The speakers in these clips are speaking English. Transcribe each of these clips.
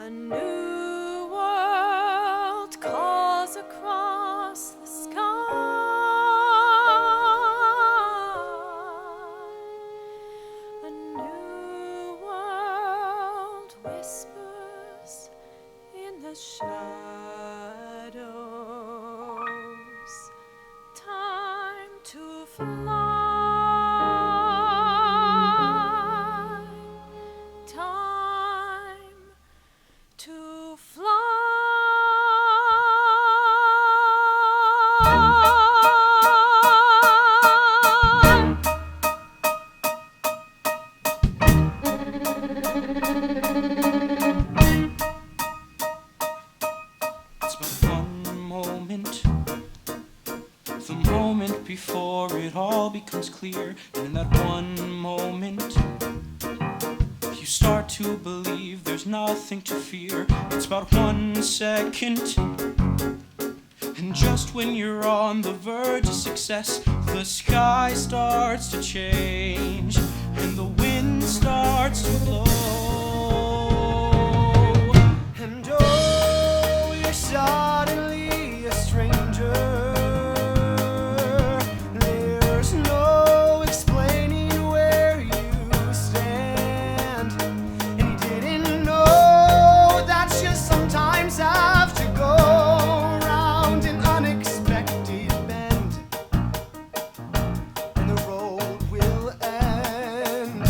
A new world calls across the sky. A new world whispers in the shadows. Time to fly. Time to fly. It's but one moment, the moment before it all becomes clear. And in that one moment, you start to believe there's nothing to fear. It's about 1 second, and just when you're on the verge of success, the sky starts to change and the wind starts to blow. And oh, you're suddenly a stranger. There's no explaining where you stand, and you didn't know that you sometimes have to go around an unexpected bend, and the road will end.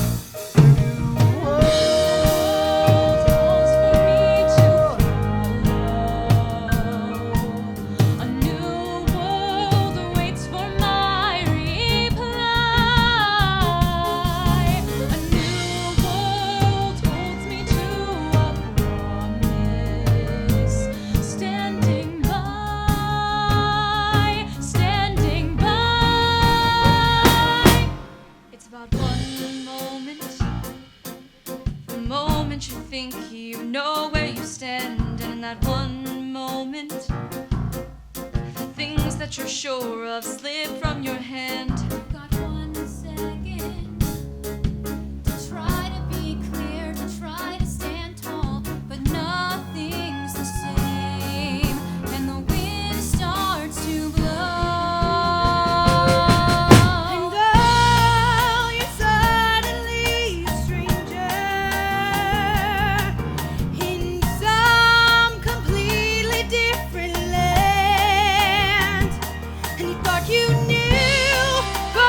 A new world calls for me to follow. A new world waits for my reply. A new world holds me to a promise. Standing by, standing by. It's about one moment, the moment you think you know where you stand, and in that one moment, the things that you're sure of slip from your hand. Got 1 second to try to be clear, to try to stand tall, but nothing's the same, and the wind starts to blow. And oh, you're suddenly a stranger in some completely different land, and you thought you knew, but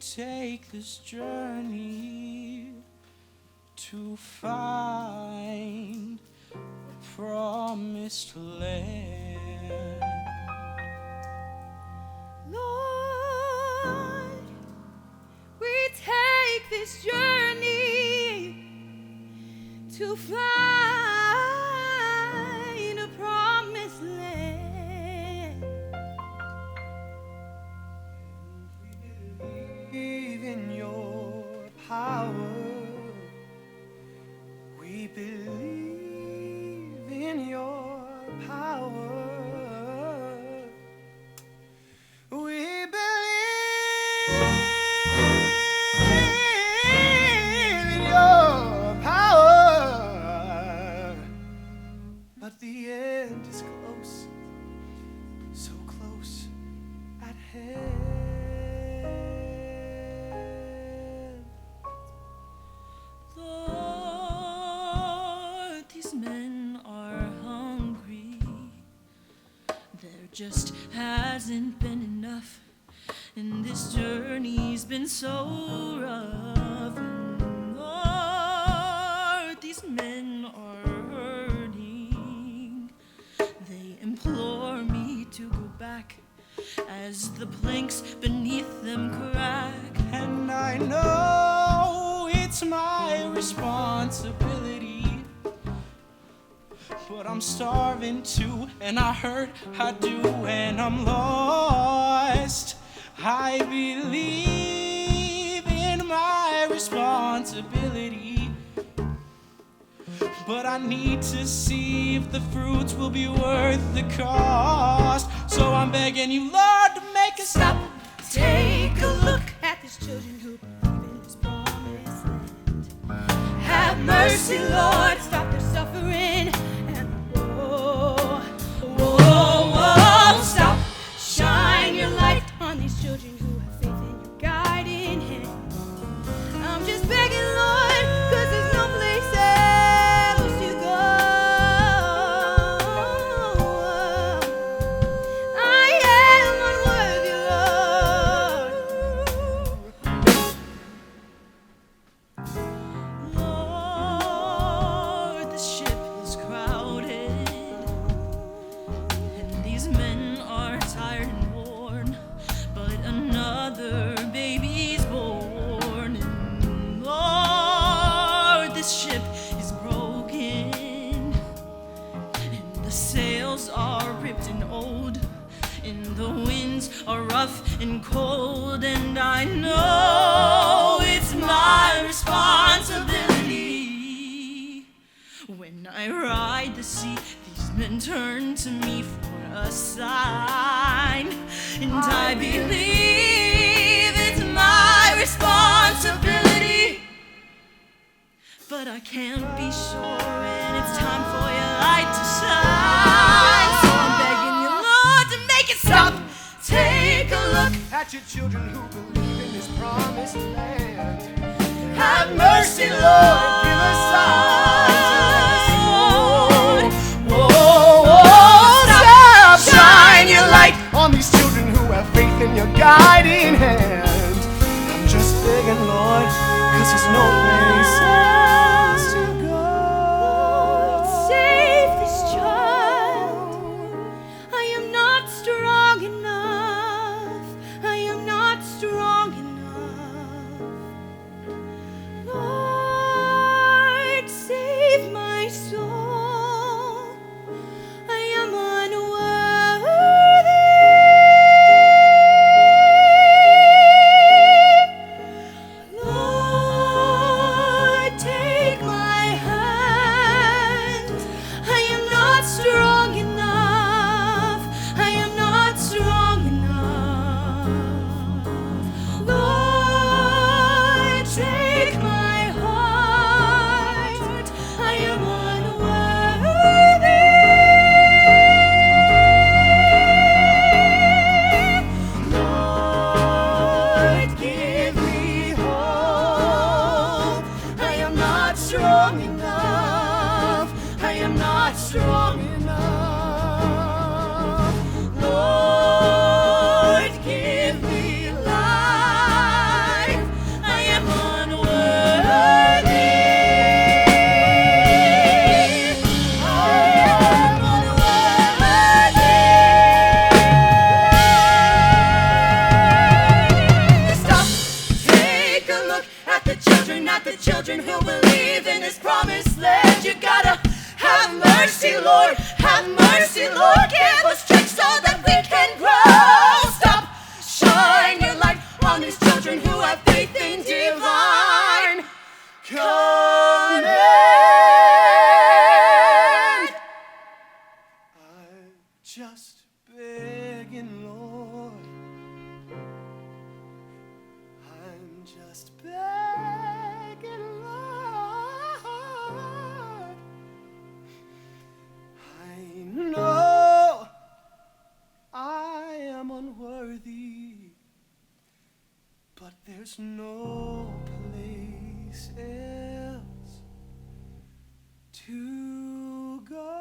take this journey to find a promised land. Lord, we take this journey to find a promised land. We believe in your power. We believe in your power. We believe in your power. But the end is close, so close at hand. Lord, these men are hungry. There just hasn't been enough, and this journey's been so rough. And Lord, these men are hurting. They implore me to go back as the planks beneath them crack. And I know it's my responsibility, but I'm starving too, and I hurt, I do, and I'm lost. I believe in my responsibility, but I need to see if the fruits will be worth the cost. So I'm begging you, Lord, to make it stop. Take a look at these children who believe in this promised land. Have mercy, Lord, stop their suffering. And whoa, whoa, whoa, stop. Shine your light on these children who have faith in your guiding hand. I'm just begging, Lord, 'cause there's no place else to go. I am unworthy, Lord. Lord, the ship is crowded, and these men are tired and worn, but another baby's born. And Lord, this ship is broken, and the sails are ripped and old, and the winds are rough and cold. And I know it's my responsibility. When I ride the sea, these men turn to me for a sign, and I believe it's my responsibility. But I can't be sure, and it's time for your light to shine. So I'm begging you, Lord, to make it stop. Take a look. At your children who believe in this promised land. Have mercy, Lord. Give us signs. Whoa, whoa, Stop. Shine your light on these children who have faith in your guiding hand. I'm just begging, Lord, 'cause there's no place else to go. Save this child. I am not strong enough. I am not strong enough. Lord, save my soul. I am unworthy. Lord, take my hand. I am not strong enough. I am not strong enough. Lord, take my heart. I am unworthy. Lord, give me hope. I am not strong enough. I am not strong enough. Lord, give me life. mercy, Lord. Have mercy, Lord. Give us strength so that we can grow. Stop, shine your light on these children who have faith in divine command. I'm just begging, Lord. I'm just begging, Lord. I know I am unworthy, but there's no place else to go.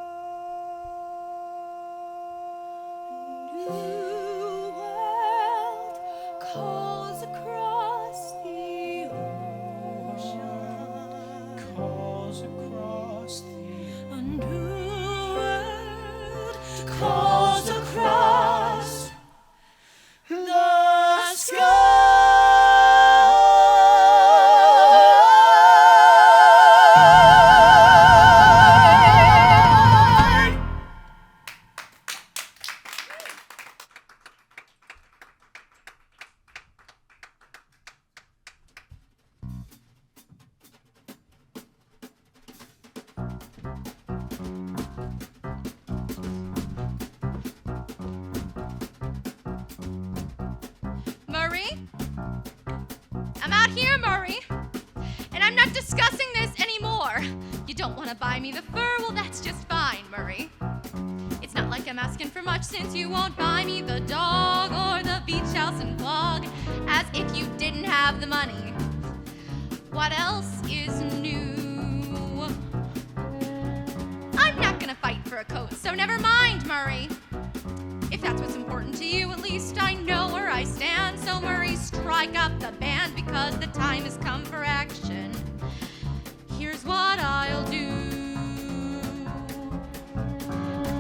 New world calls across the ocean. Calls across the A new world calls across The sky. Murray? I'm out here, Murray. And I'm not discussing this anymore. You don't want to buy me the fur? Well, that's just fine, Murray. It's not like I'm asking for much since you won't buy me the dog or the beach house and blog, as if you didn't have the money. What else is new? I'm not gonna fight for a coat, so never mind, Murray. If that's what's important to you, at least I know where I stand. So Murray, strike up the band because the time has come for action. Here's what I'll do.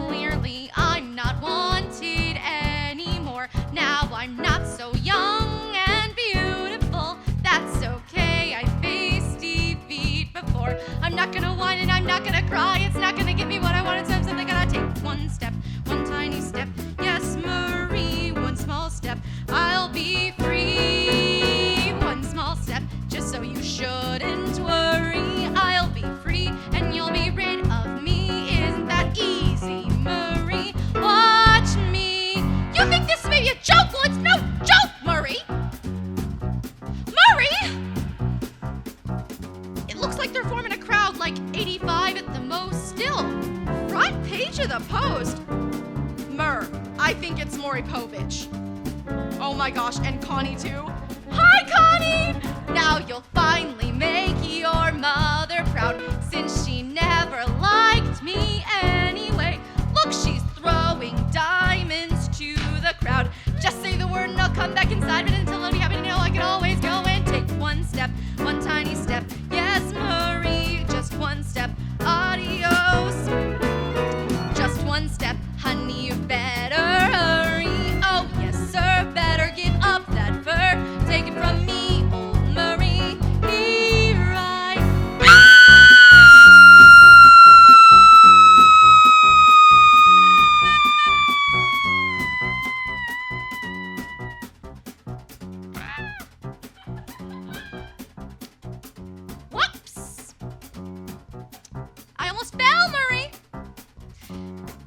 Clearly, I'm not wanted anymore. Now I'm not so young and beautiful. That's okay, I faced defeat before. I'm not gonna whine and I'm not gonna cry. It's not gonna give me what I wanted, so I'm simply gonna take one step, one tiny step. Yes, Murray, one small step. I'll be free. One small step, just so you shouldn't worry. I'll be free and you'll be rid of me. Isn't that easy, Murray? Watch me. You think this may be a joke? Well, it's no joke, Murray. Murray! It looks like they're forming a crowd, like 85 at the most still. Front page of the Post. I think it's Maury Povich. Oh my gosh, and Connie too. Hi, Connie! Now you'll finally make your mother proud, since she never liked me anyway. Look, she's throwing diamonds to the crowd. Just say the word and I'll come back inside, but until then we happen to know I can always go and take one step, one tiny step. Yes, Murray, just one step. Adios. Just one step, honey, you better hurry. Oh, yes, sir, better give up that fur. Take it from me, old Murray. Here I Whoops! I almost fell, Murray.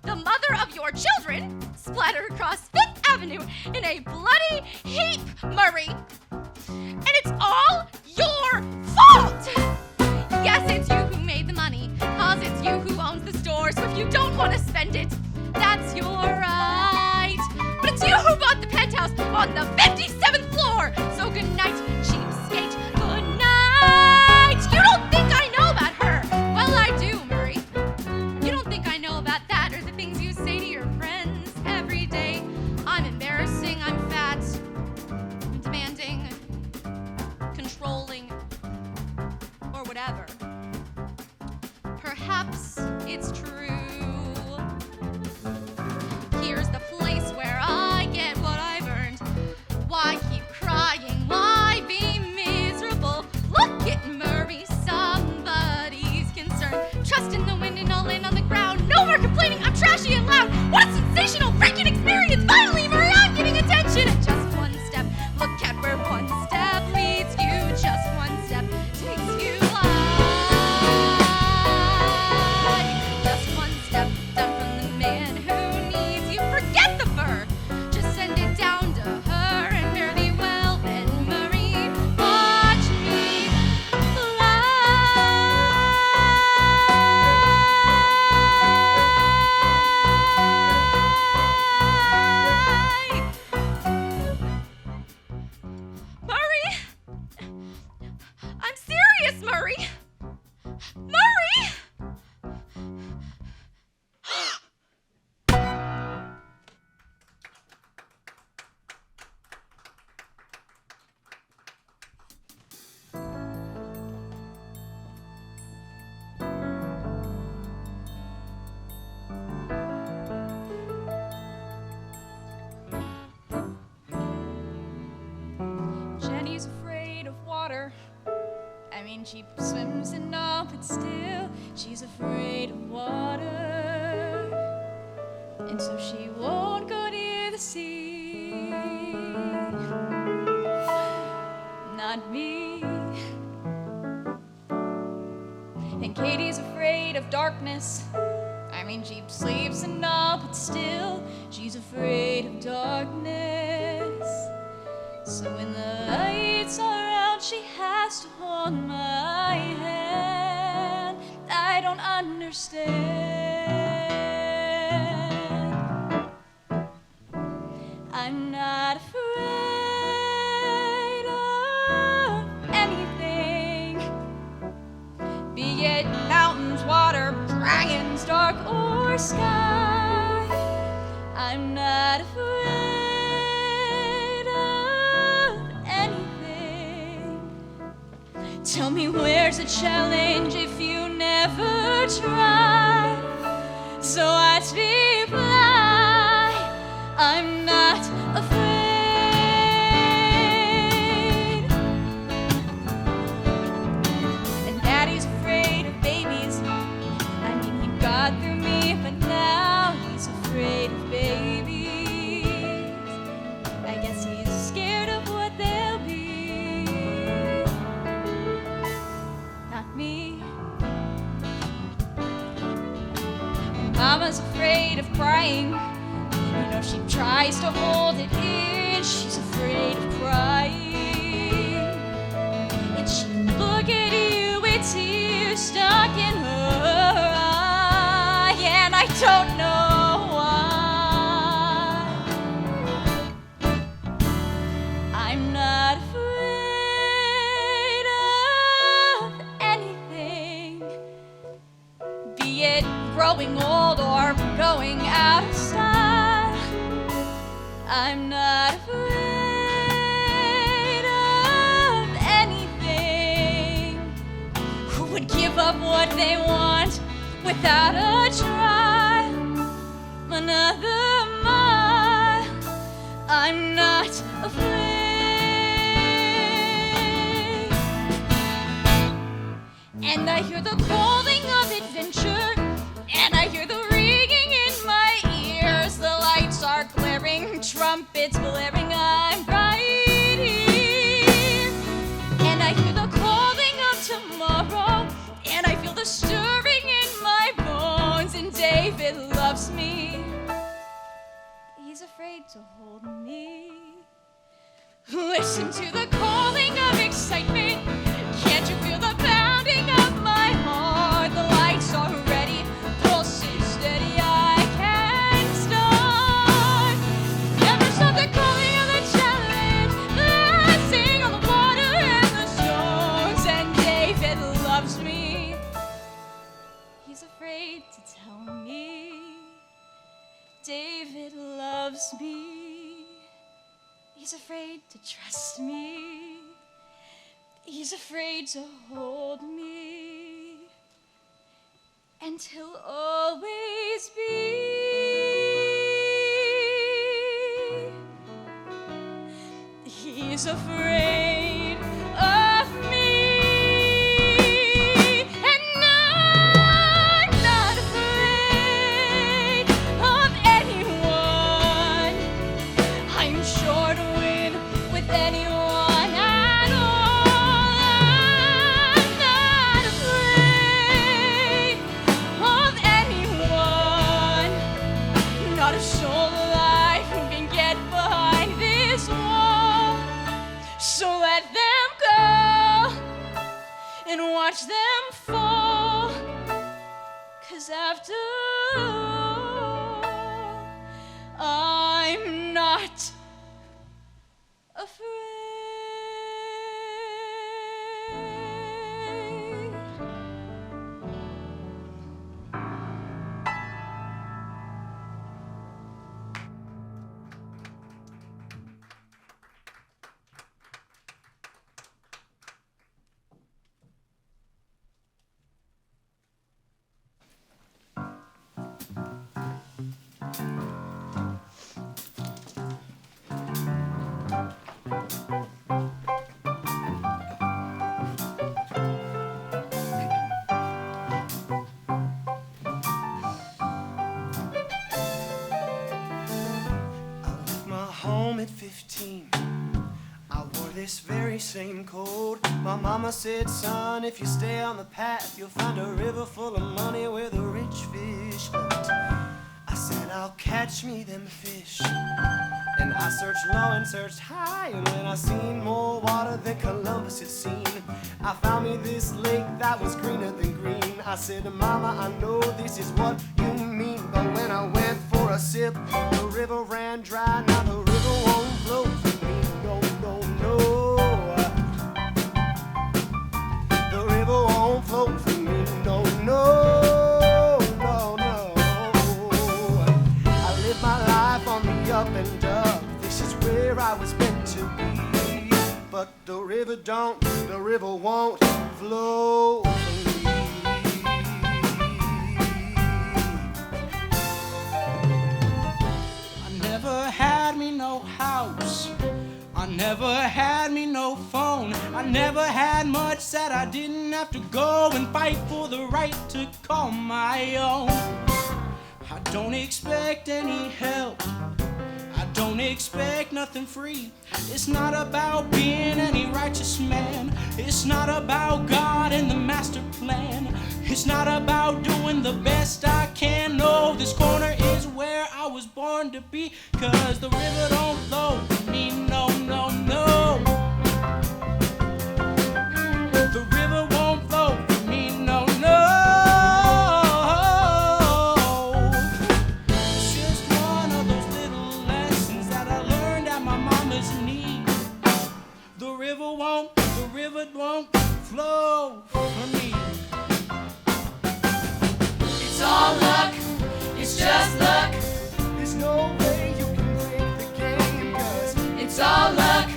The mother of your children splattered across Fifth Avenue in a bloody heap, Murray. And it's all your fault! Yes, it's you who made the money, 'cause it's you who owns the store, so if you don't want to spend it, that's your right. But it's you who bought the penthouse on the 57th floor, so good night, cheapskate, good night. You don't think I know about her? Well, I do, Murray. You don't think I know about that or the things you say to your friends every day. I'm embarrassing, I'm fat, I'm demanding, controlling, or whatever. Perhaps it's true. Here's the place where I get what I've earned. Why keep crying? Why be miserable? Look at Murray, somebody's concerned. Trust in the wind and all in on the ground. complaining. I'm trashy and loud. What a sensational freaking experience! Finally, Marie, I'm getting attention. And just one step, look at where one step leads you. Just one step takes you high. Just one step down from the man who needs you. Forget the fur. Just send it down to her and fare thee well. Then Marie, watch me fly. Murray! I'm serious, Murray! Murray! Jenny's afraid of water. I mean, she swims in all, but still, she's afraid of water. And so she won't go near the sea. Not me. And Katie's afraid of darkness. I mean, she sleeps and all, but still, she's afraid of darkness. So when the lights are out, she has to hold my hand. I don't understand. I'm not afraid of anything, be it mountains, water, dragons, dark or sky. I'm not afraid of anything. Tell me, where's a challenge if you never try? So watch me fly. I'm not afraid. And Daddy's afraid of babies. I mean, he got through me, but now he's afraid of babies. I guess he's scared of what they'll be. Not me. And Mama's afraid of crying. You know, she tries to hold it in. She's afraid of crying. And she look at you with tears stuck in her eye. And I don't know why. I'm not afraid of anything, be it growing old or going out of style. I'm not afraid of anything. Who would give up what they want without a try? Another mile. I'm not afraid. And I hear the calling of adventure, and I hear the ringing in my ears. The lights are glaring, trumpets blaring. I'm right here. And I hear the calling of tomorrow, and I feel the stirring in my bones. And David loves me. He's afraid to hold me. Listen to the calling of excitement. Can't you feel the pounding of my heart? The lights are ready, pulse is steady. I can't start. Never stop the calling of the challenge. Dancing on the water and the stones. And David loves me. He's afraid to tell me. David loves me. He's afraid to trust me. He's afraid to hold me. And he'll always be. He's afraid of me. And I'm not afraid watch them fall. 'Cause after all, I'm not afraid. Home at 15, I wore this very same coat. My mama said, son, if you stay on the path, you'll find a river full of money where the rich fish hunt. I said, I'll catch me them fish. And I searched low and searched high, and when I seen more water than Columbus had seen, I found me this lake that was greener than green. I said, Mama, I know this is what you mean, but when I went for a sip, the river ran dry. Now the river won't flow for me, no, no, no. The river won't flow for me, no, no, no, no. I live my life on the up and up. This is where I was meant to be. But the river don't, the river won't flow for me. I never had me no house, I never had me no phone, I never had much that I didn't have to go and fight for the right to call my own. I don't expect any help, I don't expect nothing free. It's not about being any righteous man, it's not about God and the master plan, it's not about doing the best I can. No, this corner is where I was born to be, 'cause the river don't flow for me, no, no, no. The river won't flow for me, no, no. It's just one of those little lessons that I learned at my mama's knee. The river won't flow for me. It's all luck, it's just luck. There's no way you can break the game, 'cause It's all luck,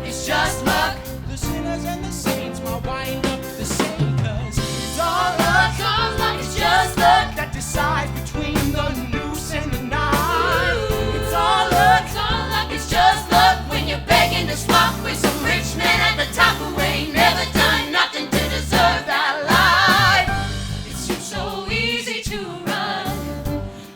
it's just luck. The sinners and the saints might wind up the same, 'cause It's all luck, it's just luck. that decides between the noose and the knife. It's all luck, it's just luck. When you're begging to swap with some rich man at the top who ain't never done nothing to deserve that life. It seems so easy to run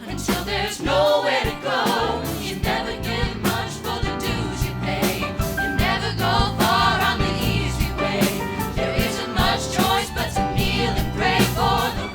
until there's nowhere to go. You never get much for the dues you pay. You never go far on the easy way. There isn't much choice but to kneel and pray for the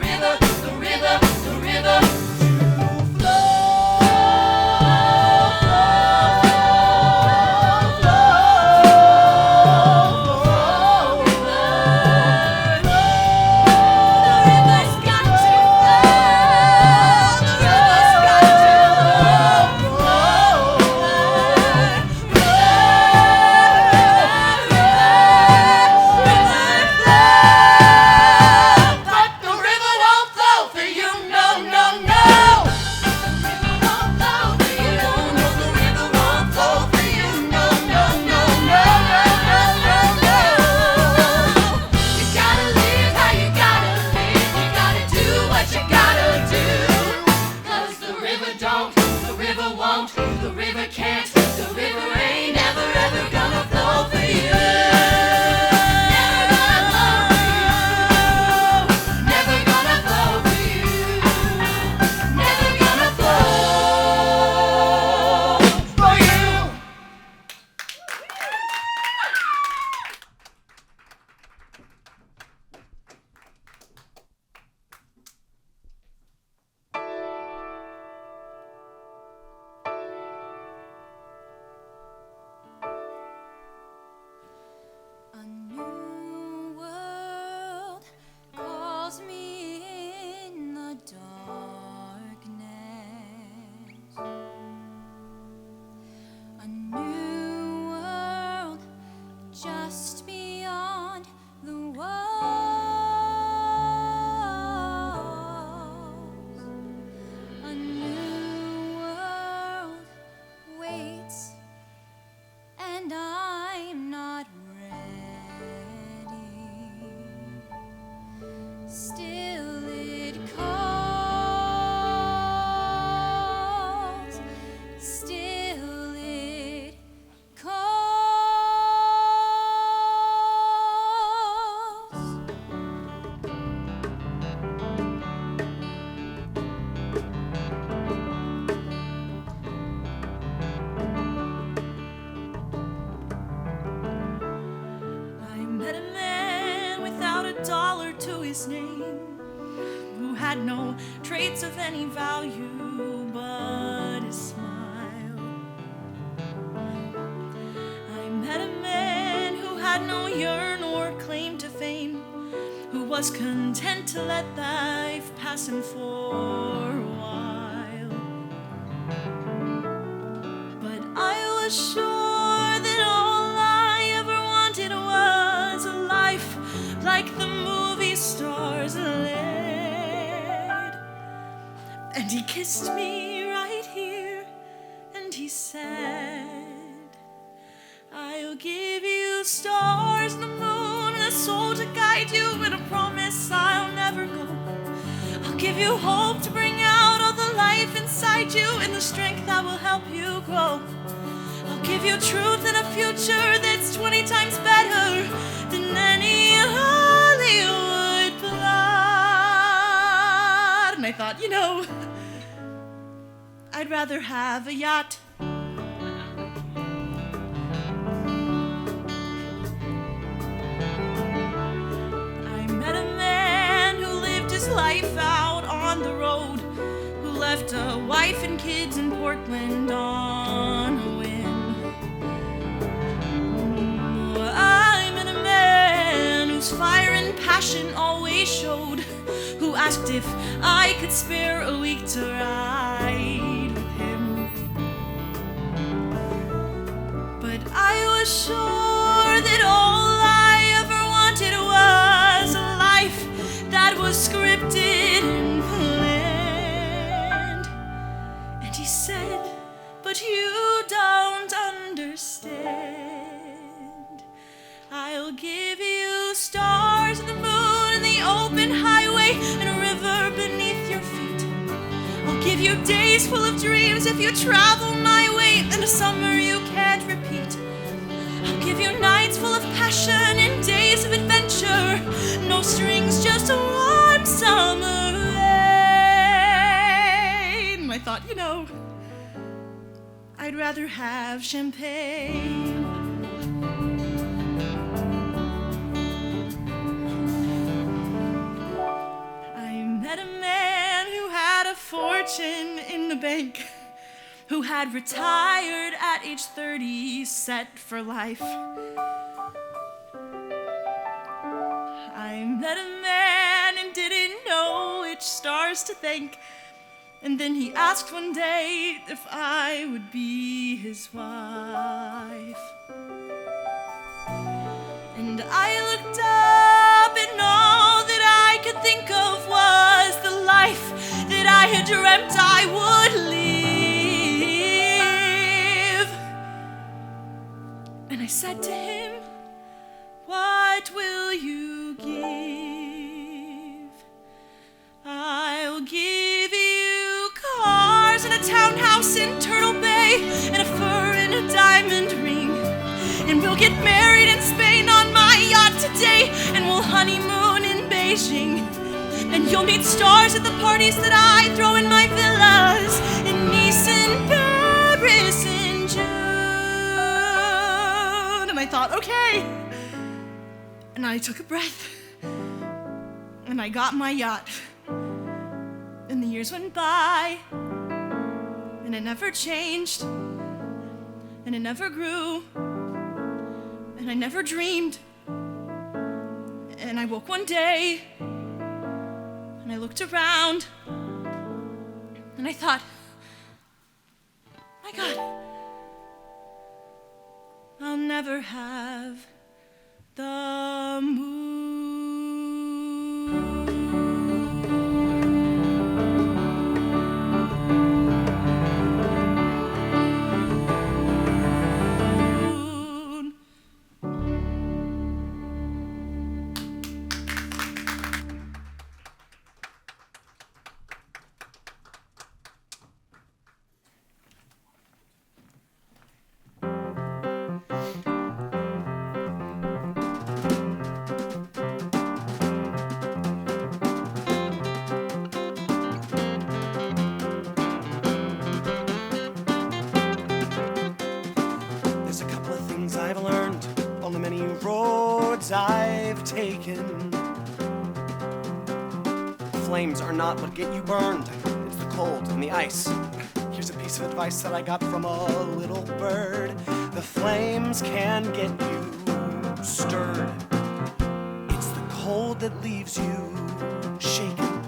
his name, who had no traits of any value but his smile. I met a man who had no yearn or claim to fame, who was content to let life pass him for a while. But I was sure that all I ever wanted was a life like the movie stars led. And he kissed me right here, and he said, I'll give you stars and the moon and a soul to guide you, and a promise I'll never go. I'll give you hope to bring out all the life inside you and the strength that will help you grow. I'll give you truth and a future that's 20 times better than any Hollywood plot. And I thought, I'd rather have a yacht. I met a man who lived his life out on the road, who left a wife and kids in Portland on a whim. I met a man whose fire and passion always showed, who asked if I could spare a week to ride with him. But I was sure that all I ever wanted was a life that was scripted and planned. And he said, but you don't understand. I'll give you stars and the moon and the open highway and a river beneath your feet. I'll give you days full of dreams if you travel my way, and a summer you can't repeat. I'll give you nights full of passion and days of adventure, no strings, just a warm summer rain. I thought, I'd rather have champagne. I met a man who had a fortune in the bank, who had retired at age 30, set for life. I met a man and didn't know which stars to thank, and then he asked one day if I would be his wife. And I looked up, and all that I could think of was the life that I had dreamt I would live. And I said to him, what will you give? I'll give you cars and a townhouse in Turtle Bay and a fur and a diamond ring. And we'll get married in Spain on my yacht today, and we'll honeymoon in Beijing. And you'll meet stars at the parties that I throw in my villas in Nice and Paris in June. And I thought, okay. And I took a breath, and I got my yacht. And the years went by, and it never changed, and it never grew, and I never dreamed. And I woke one day, and I looked around, and I thought, my God, I'll never have the moon. I've taken. flames are not what get you burned. It's the cold and the ice. Here's a piece of advice that I got from a little bird. The flames can get you stirred. It's the cold that leaves you shaken.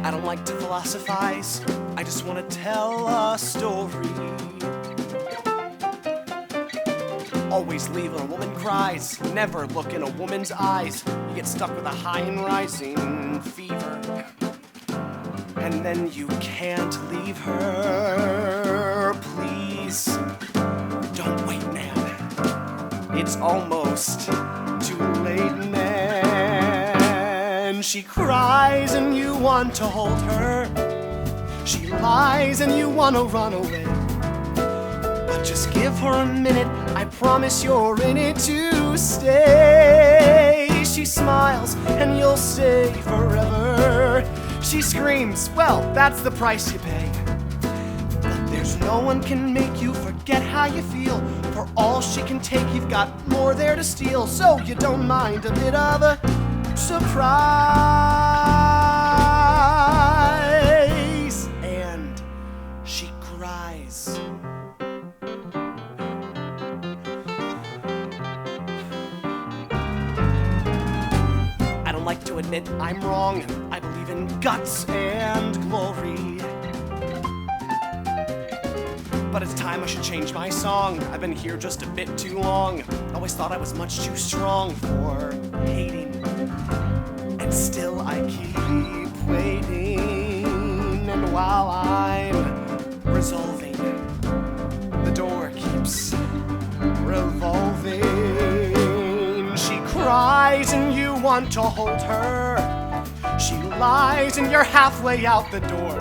I don't like to philosophize. I just want to tell a story. Always leave when a woman cries. Never look in a woman's eyes. You get stuck with a high and rising fever. And then you can't leave her. Please, don't wait, man. It's almost too late, man. She cries and you want to hold her. She lies and you want to run away. But just give her a minute, I promise you're in it to stay. She smiles and you'll stay forever. She screams, well, that's the price you pay. But there's no one can make you forget how you feel. For all she can take, you've got more there to steal. So you don't mind a bit of a surprise. And she cries. I don't like to admit I'm wrong. I believe in guts and glory. But it's time I should change my song. I've been here just a bit too long. Always thought I was much too strong for hating. And still I keep waiting. And while I'm resolving, the door keeps revolving. She cries and you want to hold her. She lies and you're halfway out the door.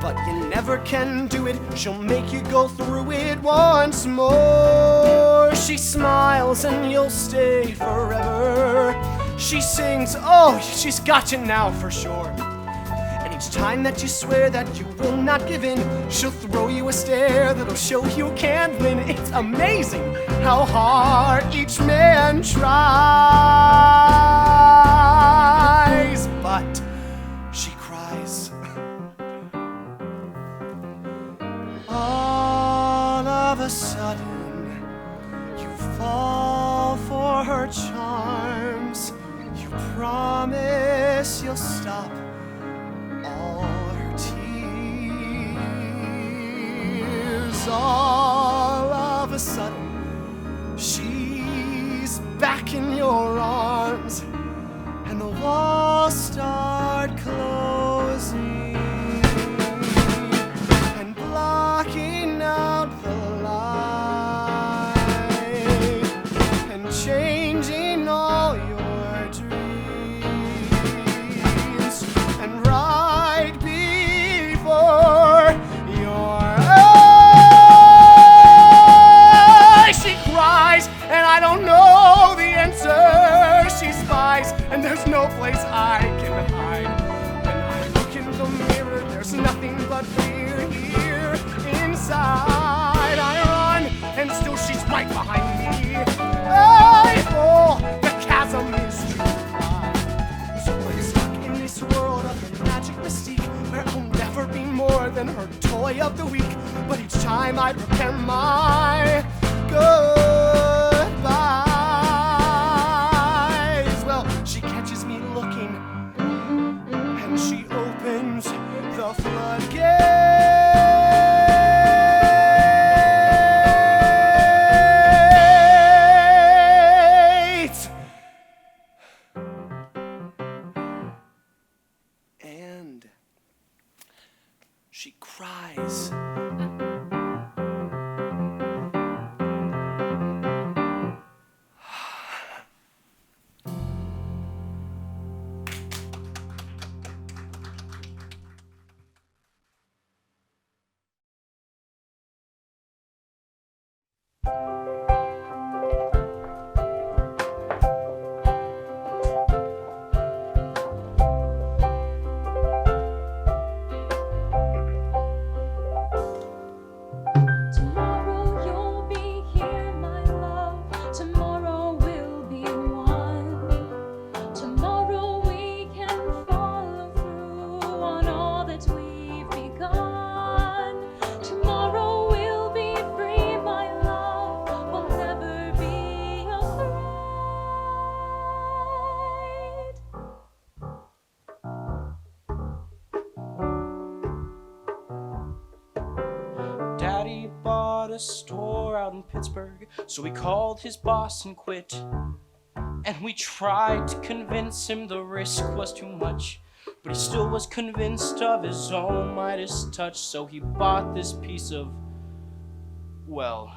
But you never can do it. She'll make you go through it once more. She smiles and you'll stay forever. She sings, oh, she's got you now for sure. And each time that you swear that you will not give in, she'll throw you a stare that'll show you can't win. It's amazing how hard each man tries. But she cries. All of a sudden, you fall for her charms. You promise you'll stop all her tears. All of a sudden, she's back in your arms, and the walls start closing and blocking out the light and changing all your dreams. And right before your eyes, she cries, and I don't know the answer. She spies, and there's no place I can hide. When I look in the mirror, there's nothing but fear here inside. I run, and still she's right behind me. I fall, the chasm is too wide. So I'm stuck in this world of her magic mystique, where I'll never be more than her toy of the week. But each time I prepare my goodbyes, well, she catches me looking, and she opens the floodgates. And she cries. a store out in Pittsburgh, so he called his boss and quit. And we tried to convince him the risk was too much, but he still was convinced of his own Midas touch, so he bought this piece of, well,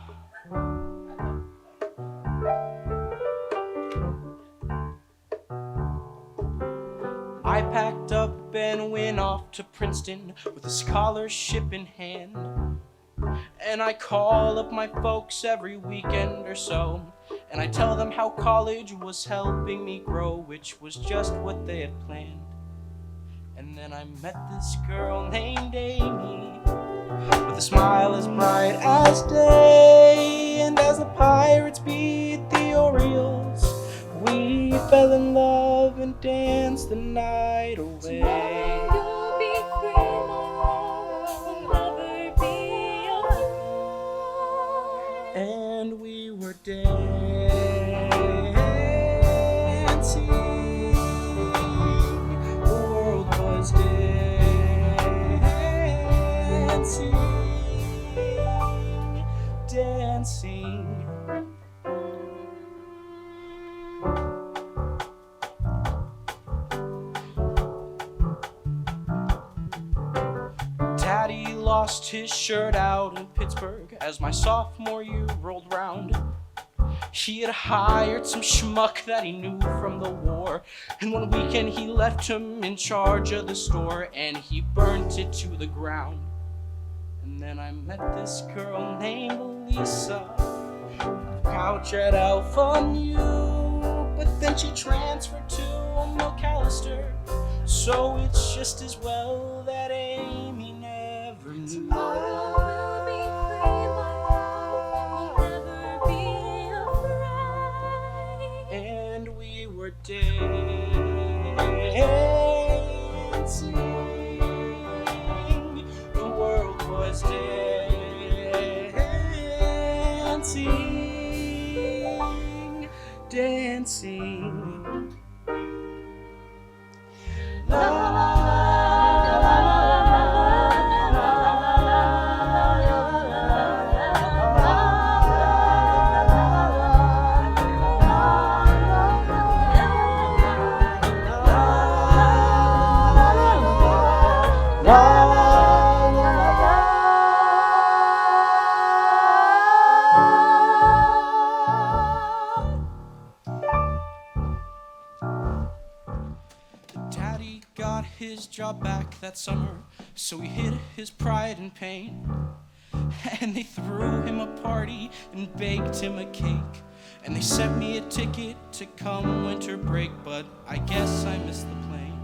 I packed up and went off to Princeton with a scholarship in hand. And I call up my folks every weekend or so, and I tell them how college was helping me grow, which was just what they had planned. And then I met this girl named Amy, with a smile as bright as day. And as the Pirates beat the Orioles, we fell in love and danced the night away. You'll be free, my love, will never be afraid. And we were dancing, the world was dancing, dancing. Daddy lost his shirt out in Pittsburgh as my sophomore year rolled round. He had hired some schmuck that he knew from the war, and one weekend he left him in charge of the store, and he burnt it to the ground. And then I met this girl named Lisa, couch at Alpha Mu, but then she transferred to McAllister, so it's just as well that Amy never knew. Tomorrow we'll be free, my love, we'll never be afraid. And we were dancing, the world was dancing, dancing. La la la Daddy got his job back that summer, so he hid his pride and pain. And they threw him a party and baked him a cake. And they sent me a ticket to come winter break, but I guess I missed the plane.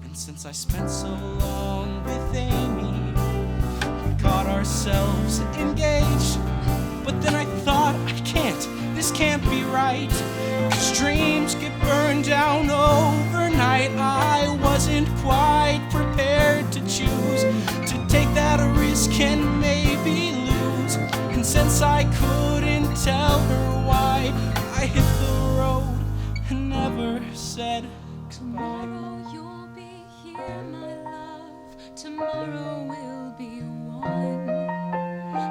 And since I spent so long with Amy, we got ourselves engaged. But then I thought, this can't be right, 'cause dreams get burned down overnight. I wasn't quite prepared to choose to take that risk and maybe lose. And since I couldn't tell her why, I hit the road and never said goodbye. Tomorrow you'll be here, my love. Tomorrow we'll be one.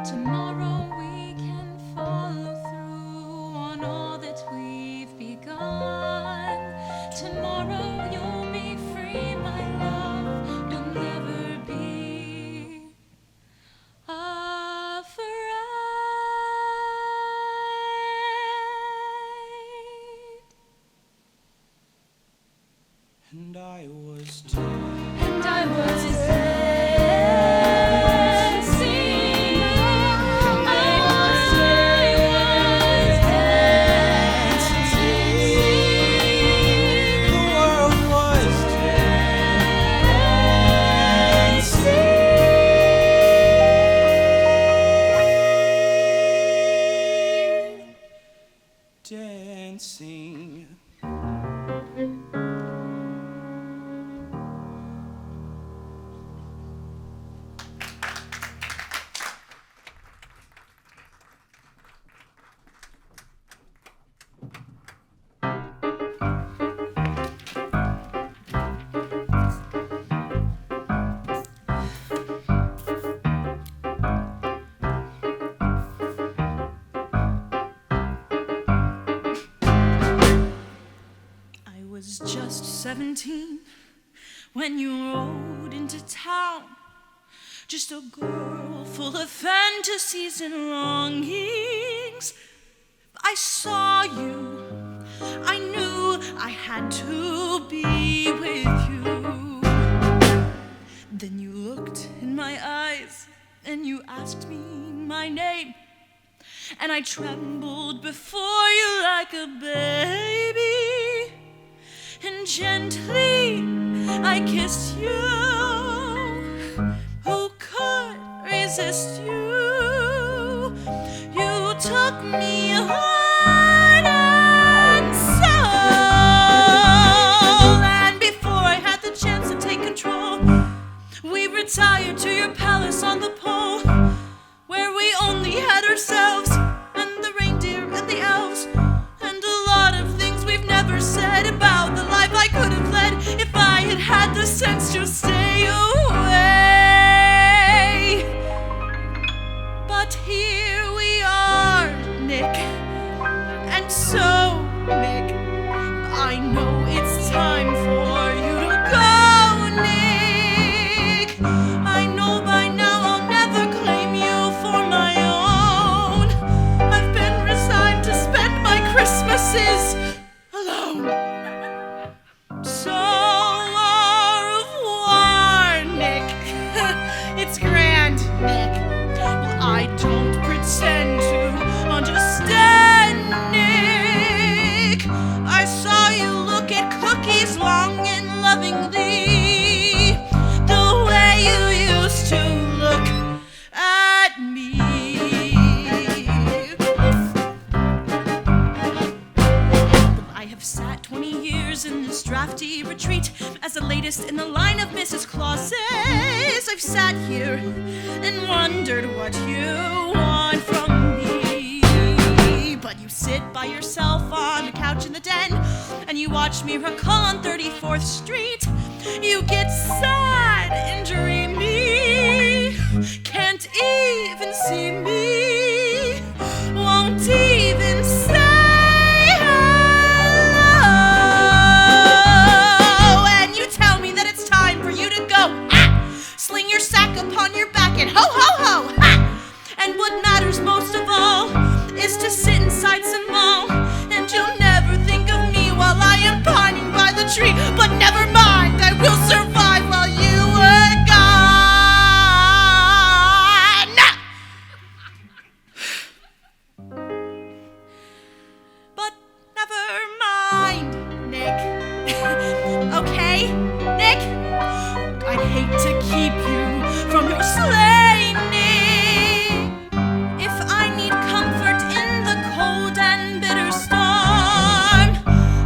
Tomorrow we can follow through on all that we've begun. Tomorrow you'll be free, my love. You'll never be afraid. And I was And I was dancing. 17 when you rode into town, just a girl full of fantasies and longings. I saw you, I knew I had to be with you. Then you looked in my eyes and you asked me my name, and I trembled before you like a baby, and gently I kissed you. Who could resist you? You took me heart and soul, and before I had the chance to take control, we retired to your palace on the pole, where we only had ourselves and the reindeer and the elves, and a lot of things we've never said about the life I could have led if I had had the sense to stay away. But here we are, Nick, and so, Nick, I know it's time for you to go, Nick. I know by now I'll never claim you for my own. I've been resigned to spend my Christmases alone. So au revoir, Nick. It's grand, Nick. Well, I don't pretend to understand, Nick. I saw you look at cookies long and lovingly, the way you used to look at me. I have sat 20 years in this drafty retreat as the latest in the line of Mrs. Clauses. I've sat here and wondered what you want from me. But you sit by yourself on the couch in the den, and you watch me recall on 34th Street. You get sad and dreamy, can't even see me, won't even say hello. And you tell me that it's time for you to go. Sling your sack upon your back and ho, ho, ho. And what matters most of all is to sit inside some mall, and you'll never think of me while I am pining by the tree. But never mind, I will survive while you were gone. But never mind, Nick. Okay, Nick? I'd hate to keep you from your sleigh, Nick. If I need comfort in the cold and bitter storm,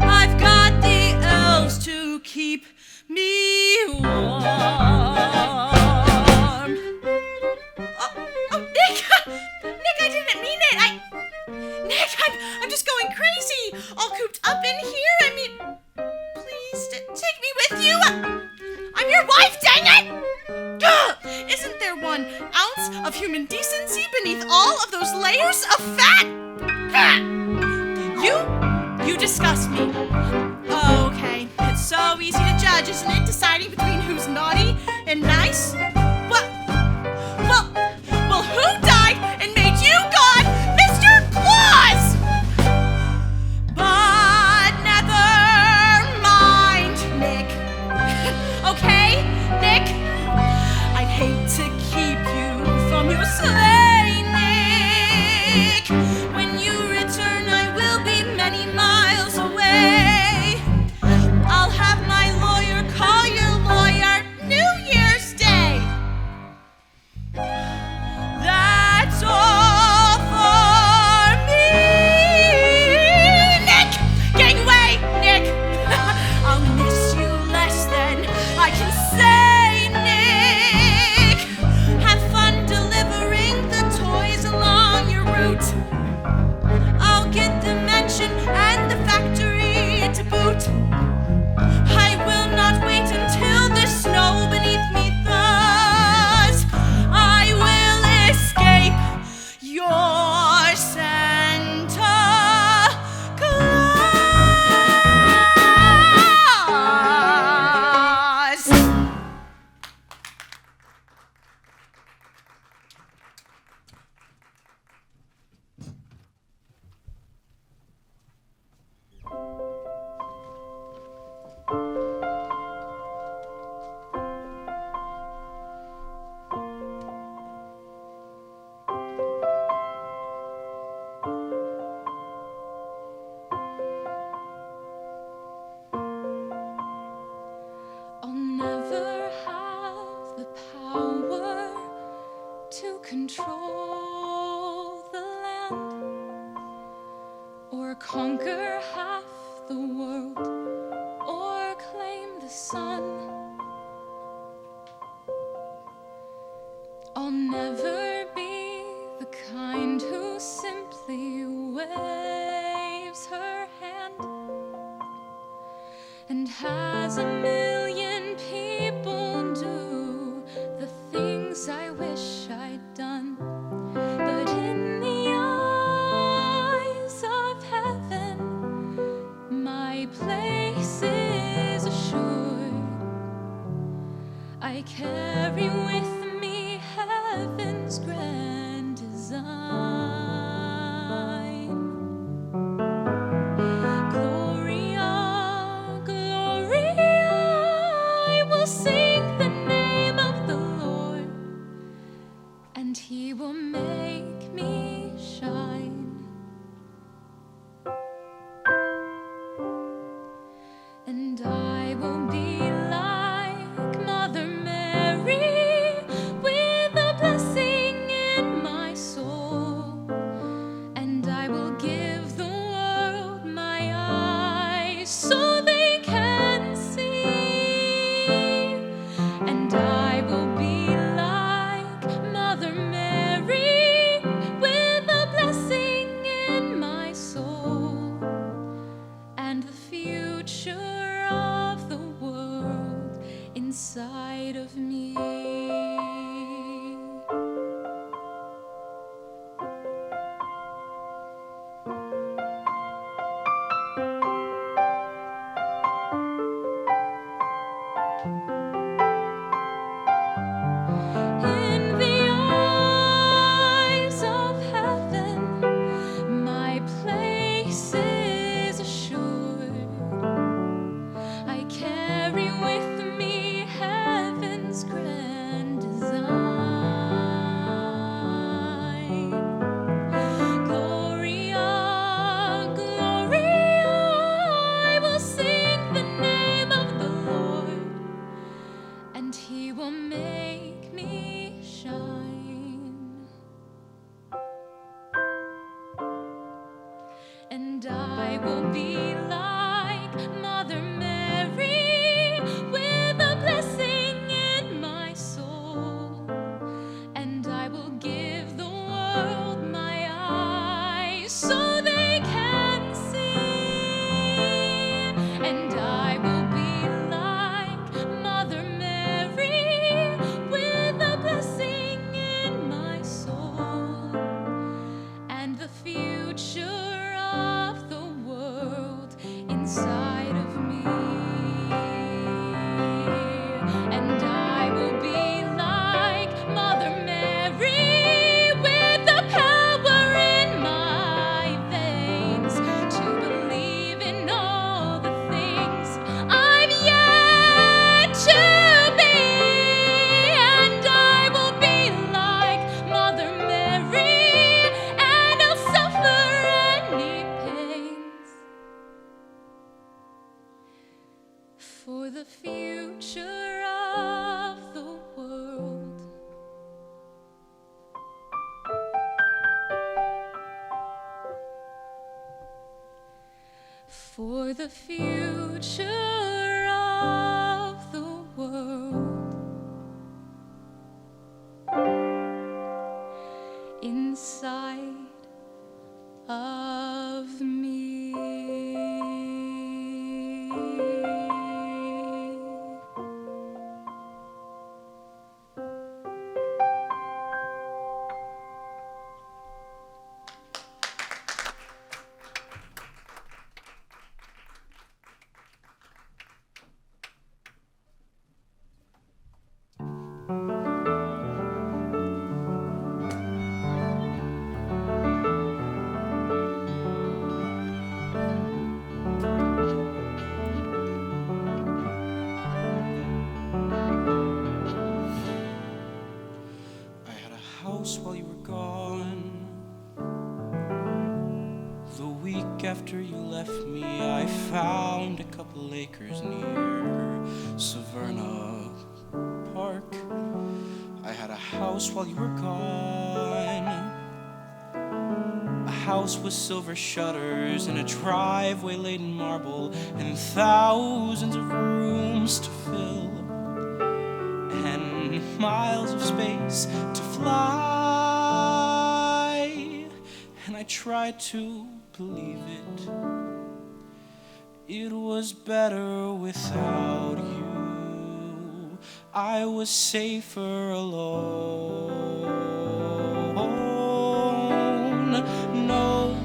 I've got the elves to keep me warm. Oh, Nick! Nick, I didn't mean it! Nick, I'm just going crazy! All cooped up in here, I mean... Please, take me with you! I'm your wife, dang it! Ugh! Isn't there 1 ounce of human decency beneath all of those layers of fat? You disgust me. Okay, it's so easy to judge, isn't it? Deciding between who's naughty and nice? Well, who died and made you God, Mr. Claus? But never mind, Nick. Okay, Nick? I'd hate to keep you from your sleigh, Nick. When you return, I will be many miles away. I'll have my lawyer call your lawyer New Year's Day. control the land or conquer half the world or claim the sun. I'll never be the kind who simply waves her hand and has a million people do the things I wish I'd done. But in the eyes of heaven, my place is assured. I carry with me heaven's grand design. Gloria, Gloria, I will sing the name of the Lord, and He will make me shine. And I will be like Mother Mary, with a blessing in my soul. And I will give the world my eyes so they can see. And I will be like Mother Mary, with a blessing in my soul. And the future of the world inside of me. In the eyes of heaven, my place is assured. I carry with me heaven's grand design. Gloria, Gloria, I will sing the name of the Lord, and He will make me shine. And I will be like Mother Mary, with a blessing in my soul. And I will give the world my eyes so they can see. And I will be like Mother Mary, with a blessing in my soul. And the future of the world inside of me. And I will be like Mother Mary, with the power in my veins to believe in all the things I'm yet to be. And I will be like Mother Mary, and I'll suffer any pains for the future of the world. For the future of the world inside of me. While you were gone, the week after you left me, I found a couple acres near Severna Park. I had a house while you were gone. house with silver shutters and a driveway laid in marble and thousands of rooms to fill and miles of space to fly. And I tried to believe it. It was better without you. I was safer alone. No,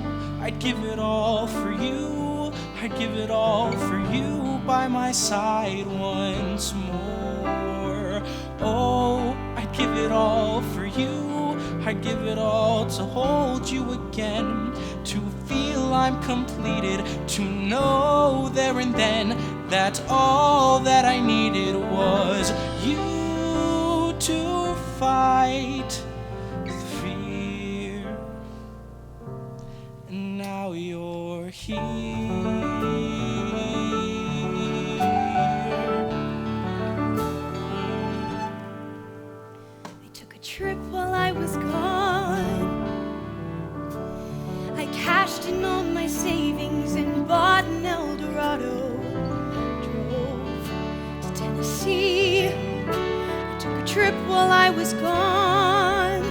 I'd give it all for you. I'd give it all for you by my side once more. Oh, I'd give it all for you. I'd give it all to hold you again, to feel I'm completed, to know there and then that all that I needed was you to fight the fear. And now you're here. I took a trip while I was gone. I cashed in all my savings and bought an Eldorado. Drove to Tennessee. I took a trip while I was gone.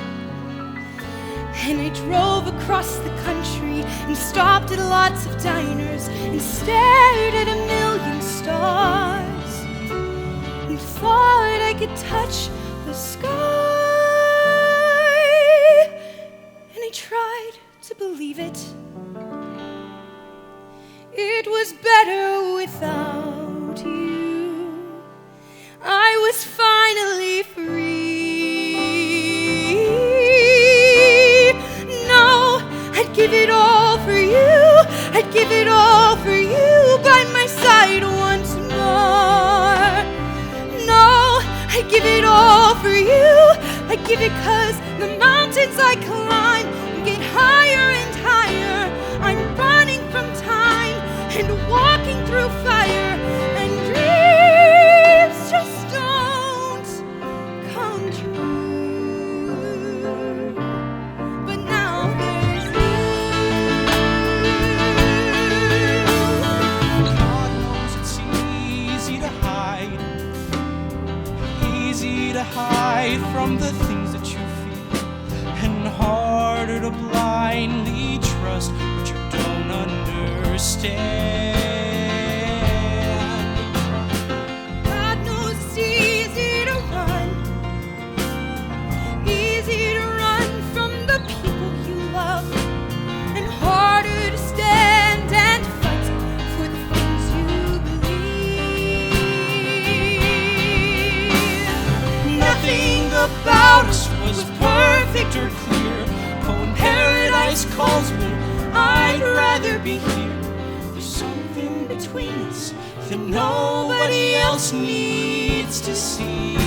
And I drove across the country and stopped at lots of diners and stared at a million stars and thought I could touch the sky. And I tried to believe it. It was better without you. I was finally free. No, I'd give it all for you. I'd give it all for you by my side once more. No, I'd give it all for you. I'd give it 'cause the mountains I climb get higher and higher. I'm running from time and walking through fire, and dreams just don't come true. But now there's you. God knows it's easy to hide from the things that you feel, and harder to blindly trust what you don't understand. God knows it's easy to run from the people you love, and harder to stand and fight for the things you believe. Nothing about us was perfect or clear, but when paradise calls me, I'd rather be here. There's something between us that nobody else needs to see.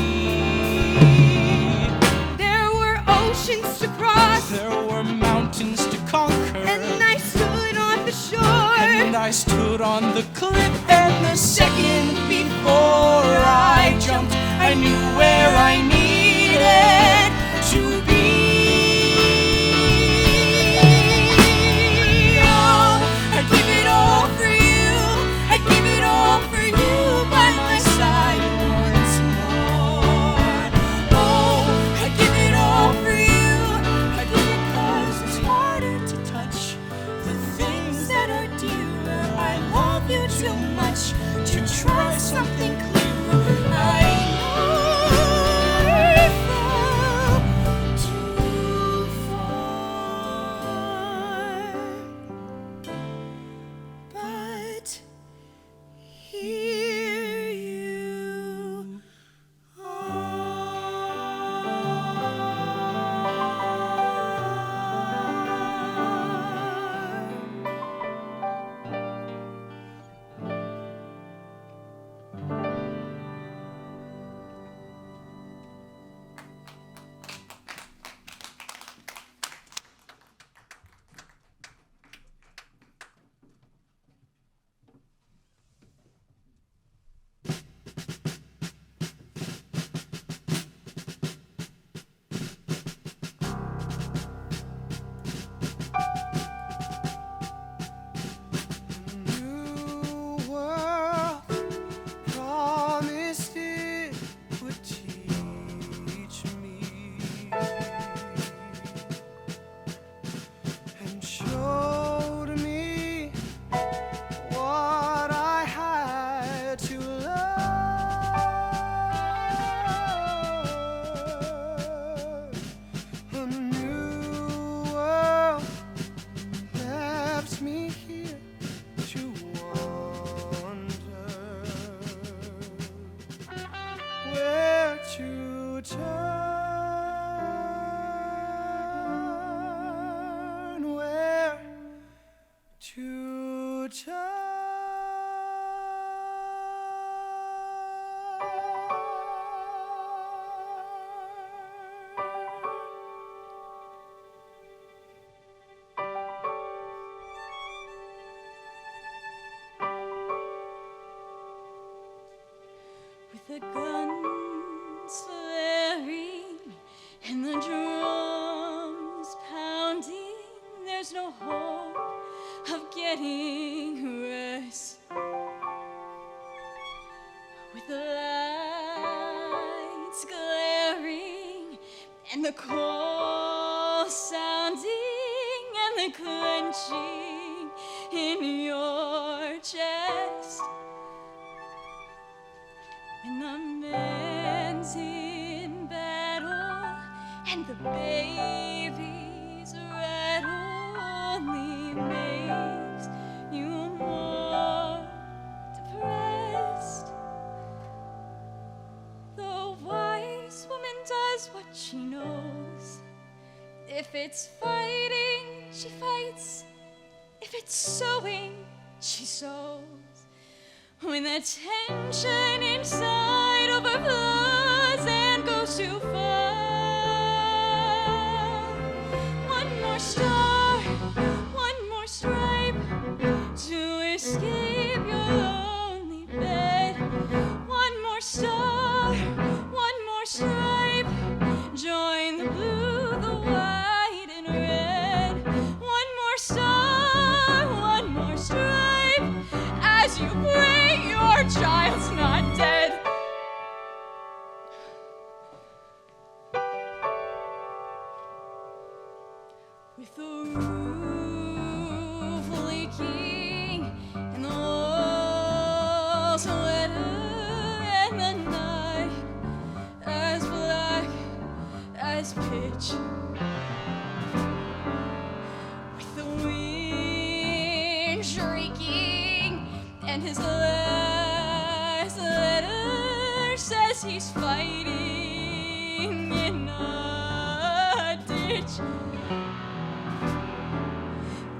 There were oceans to cross, There were mountains to conquer, and I stood on the shore. and I stood on the cliff, and the second before I jumped, I knew where I needed to be. Oh, I'd give it all for you. I'd give it all for you by my side once more. Oh, I'd give it all for you. I'd give it 'cause it's harder to touch the things that are dearer. I love you too much to try the guns flaring and the drums pounding, there's no hope of getting rest. With the lights glaring and the call sounding and the clenching in your chest, when the men's in battle and the baby's rattle only makes you more depressed. The wise woman does what she knows. If it's fighting, she fights. If it's sewing, she sews. When the tension inside overflows and goes too far, one more star, one more stripe to escape your lonely bed. One more star, one more stripe, join the blue, the white, and red. One more star, one more stripe, as you pray your child's not dead. With the roof leaking and the walls wetter and the night as black as pitch, with the wind shrieking and his last letter says he's fighting in a ditch.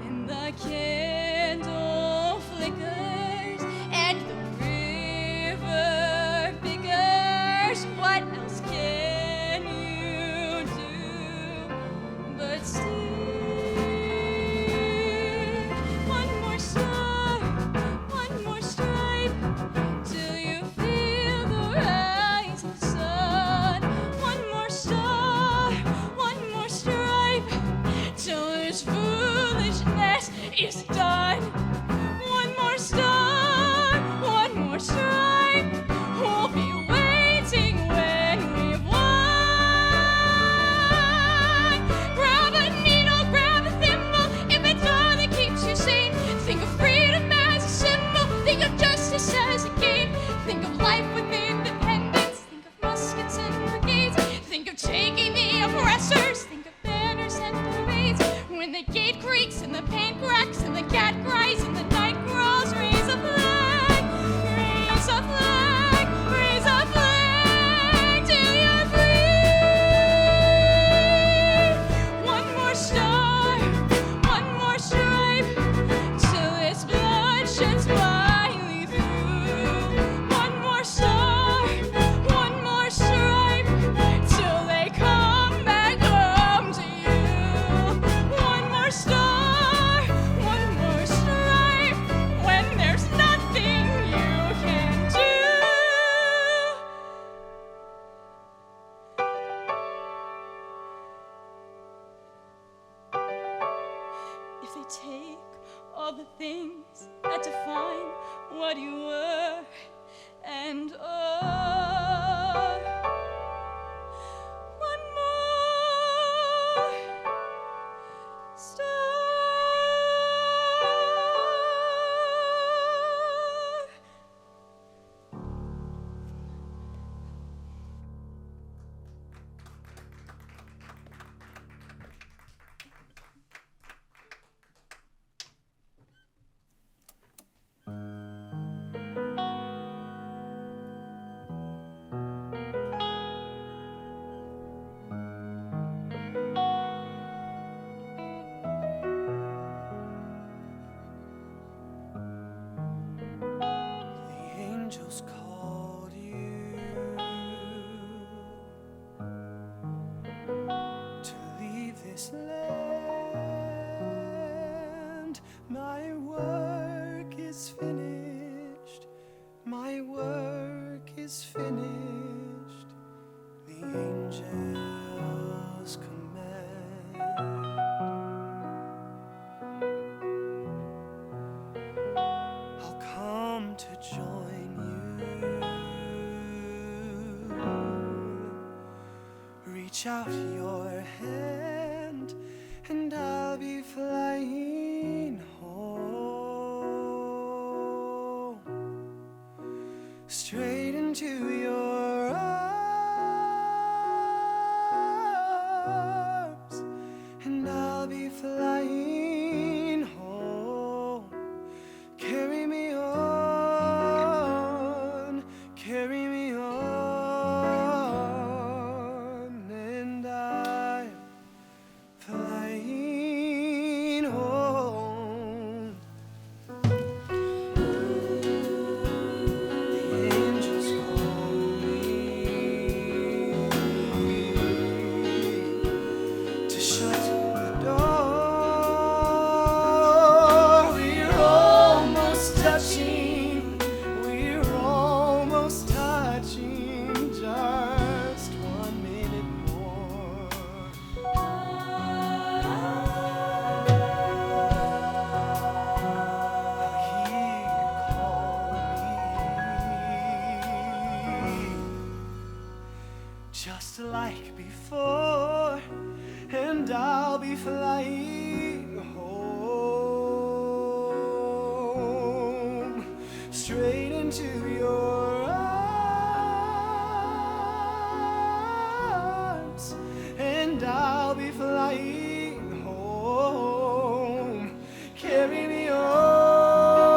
And the candle flickers and the river bickers. What else can you do but steal? One more star, one more stripe, till you feel the rise of the sun. One more star, one more stripe, till this foolishness is done. One more star, one more stripe, we'll be waiting when we've won. Grab a needle, grab a thimble, if it's all that keeps you sane. Think of freedom as a symbol, think of justice as a game. Think of life with independence, think of muskets and brigades. Think of taking the oppressors, think of banners and parades. When the gate creaks and the paint cracks and the cat cries and the night crawls, raise a flag, raise a flag, raise a flag till you're free. One more star, one more stripe, till its blood sheds blindly through. One more star, one more stripe, till they come back home to you. One more star, one more stripe, when there's nothing you can do. If they take all the things that define what you were and are, one more star. Reach out your hand and I'll be flying home, straight into your arms, and I'll be flying home. Carry me on, carry me on, and I'm flying home. The angels call me to shut the door. We're almost touching, we're almost touching, just 1 minute more. I'll hear you call me, just like before, and I'll be flying home, straight into your arms, and I'll be flying home. Carry me on,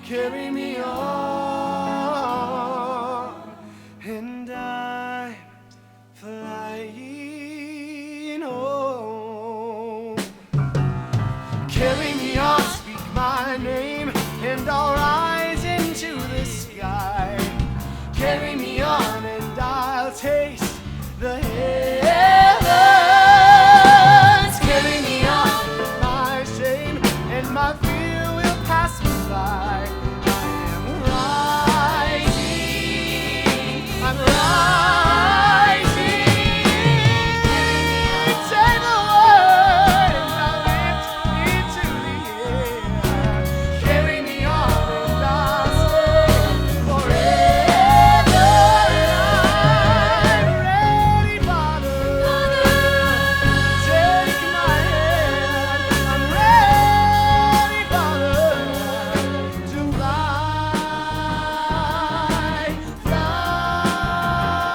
carry me on, and I'm flying home. Carry me on, speak my name, and I'll rise into the sky. Carry me on, and I'll taste the heavens. Carry me on, my shame and my fear will pass me by. I am rising, I'm rising. Take the word and I'll lift into the air. Carry me on and I'll stay forever. I'm ready, Father. Take my hand. I'm ready, Father, to fly, fly.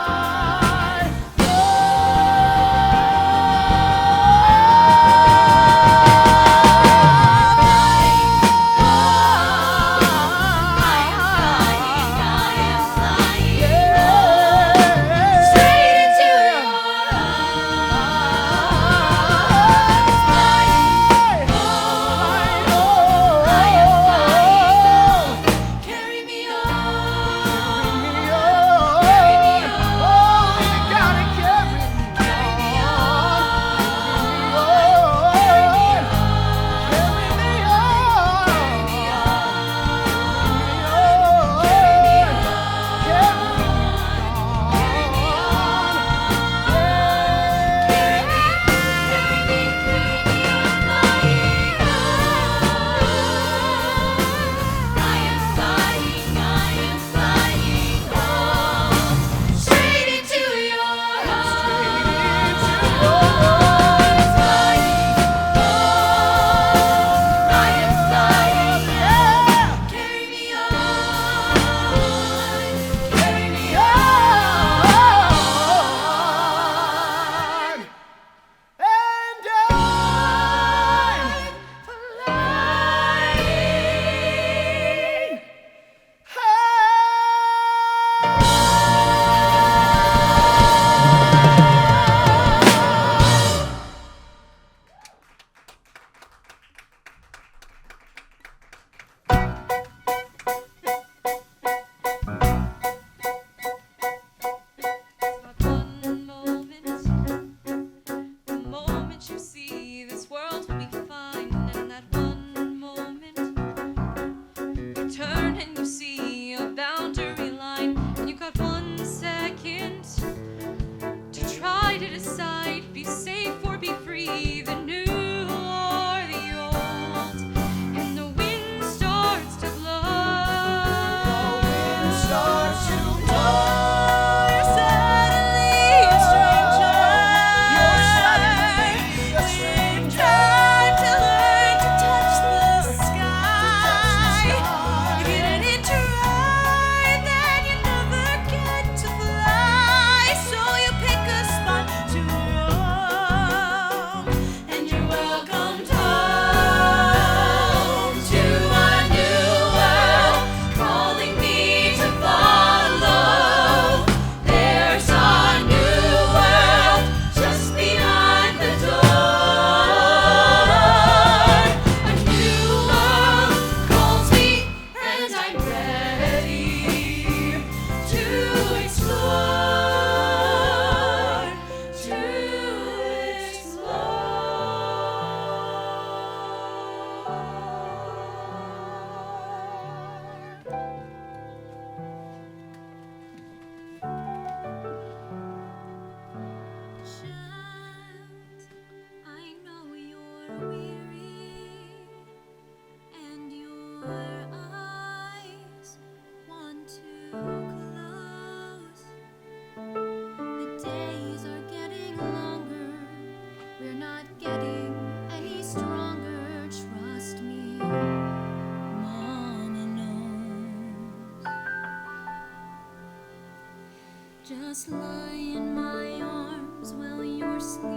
Just lie in my arms while you're sleeping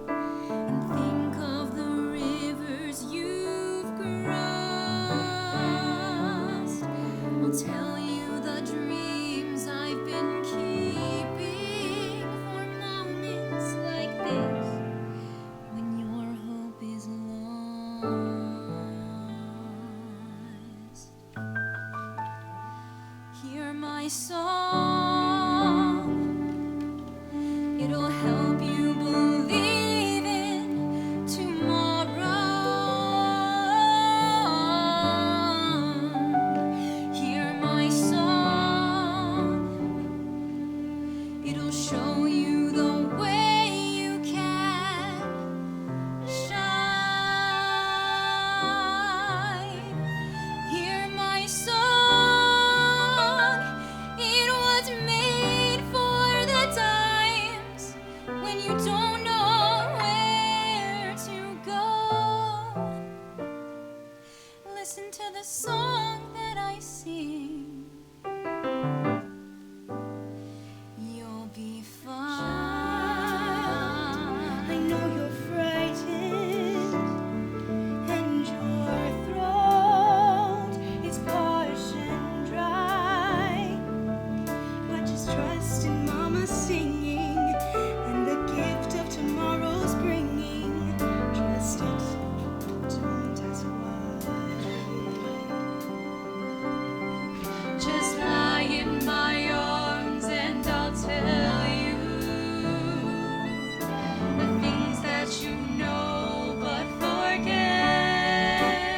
and think of the rivers you've crossed. I'll tell you the dreams I've been keeping for moments like this when your hope is lost. Hear my song, it'll help you believe in tomorrow. Hear my song, it'll show you the way you can shine. Hear my song. It was made for the times when you don't know where to go. Listen to the song that I sing. You'll be fine. I know you're frightened and your throat is parched and dry, but just trust in Mama singing and the gift of tomorrow's bringing. Trust it, don't ask why. Just lie in my arms and I'll tell you the things that you know but forget,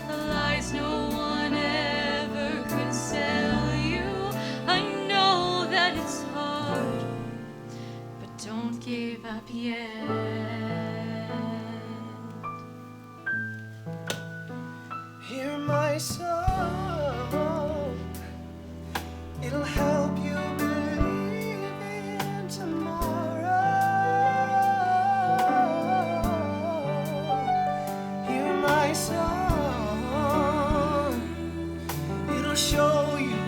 the lies no one ever could sell you. I know that it's hard, but don't give up yet. Hear my song, it'll help you believe in tomorrow. Hear my song, it'll show you